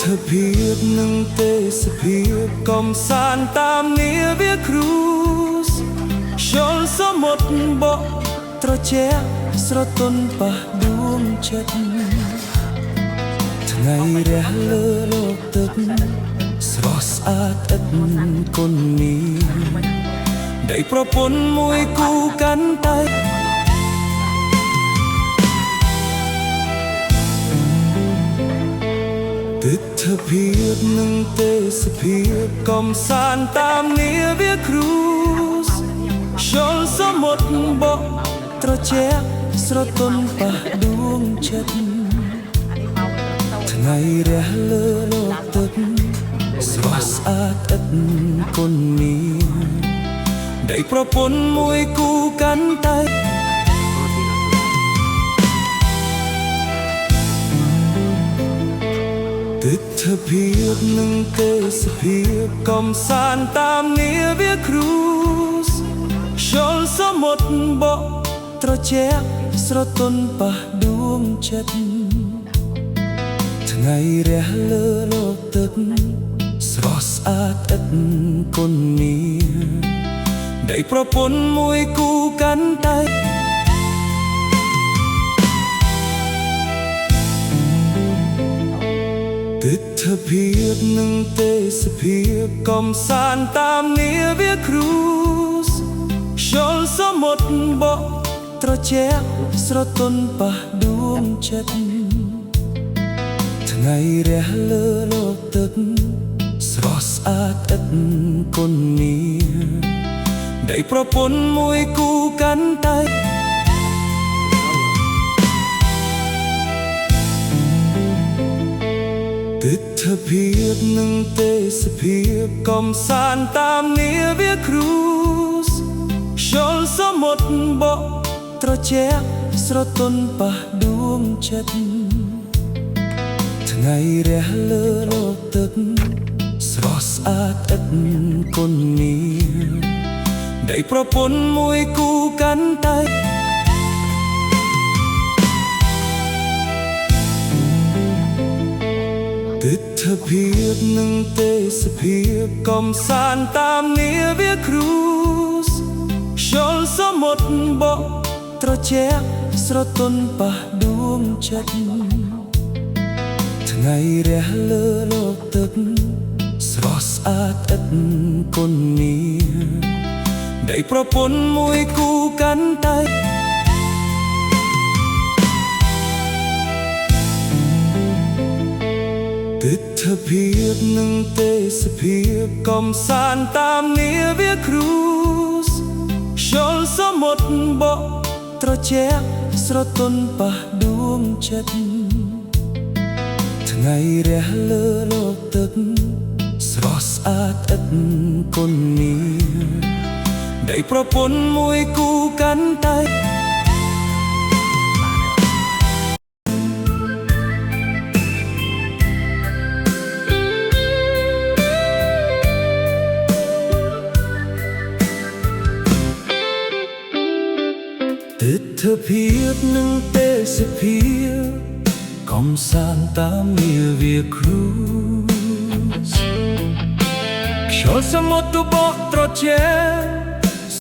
ធភាពនឹងទេសភាពកំសាន្តតាមនាវាគ្រូសឈល់សមុទ្របកត្រជាក់ស្រទន់ប៉ះដួងចិត្តថ្ងៃរះលើលោកទឹកស្រស់ស្អាតឥតគុណនេះได้ប្រពន្ធមួយគូកាន់តែទិដ្ឋភាពនឹងទេសភាពកំសាន្តតាមនាវាគ្រូសឈល់សមុទ្របកត្រជាក់ស្រទន់ប៉ះដួងចិត្តថ្ងៃរះលើលោកទឹកស្រស់ស្អាតឥតគុណនេះได้ប្រពន្ធមួយគូកាន់តែទិដ្ឋភាពនឹងទេសភាពកំសាន្តតាមនាវាគ្រូសឈល់សមុទ្របកត្រជាក់ស្រទន់ប៉ះដួងចិត្តថ្ងៃរះលើលោកទឹកស្រស់ស្អាតឥតគុណនេះได้ប្រពន្ធមួយគូកាន់តែទិដ្ឋភាពនឹងទេសភាពកំសាន្តតាមនាវាគ្រូសឈល់សមុទ្របកត្រជាក់ស្រទន់ប៉ះដួងចិត្តថ្ងៃរះលើលោកទឹកស្រស់ស្អាតឥតគុណនេះได้ប្រពន្ធមួយគូកាន់តែទិដ្ឋភាពនឹងទេសភាពកំសាន្តតាមនាវាគ្រូសឈល់សមុទ្របកត្រជាក់ស្រទន់ប៉ះដួងចិត្តថ្ងៃរះលើលោកទឹកស្រស់ស្អាតឥតគុណនេះได้ប្រពន្ធមួយគូកាន់តែទិដ្ឋភាពនឹងទេសភាពកំសាន្តតាមនាវាគ្រូសឈល់សមុទ្របកត្រជាក់ស្រទន់ប៉ះដួងចិត្តថ្ងៃរះលើលោកទឹកស្រស់ស្អាតឥតគុណនេះได้ប្រពន្ធមួយគូកាន់តែទិដ្ឋភាពនឹងទេសភាពកំសាន្តតាមនាវាគ្រូសឈល់សមុទ្របកត្រជាក់ស្រទន់ប៉ះដួងចិត្តថ្ងៃរះលើលោកទឹកស្រស់ស្អាតឥតគុណនេះได้ប្រពន្ធមួយគូកាន់តែទិដ្ឋភាពនឹងទេសភាពកំសាន្តតាមនាវាគ្រូសខ្យល់សមុទ្របកត្រជាក់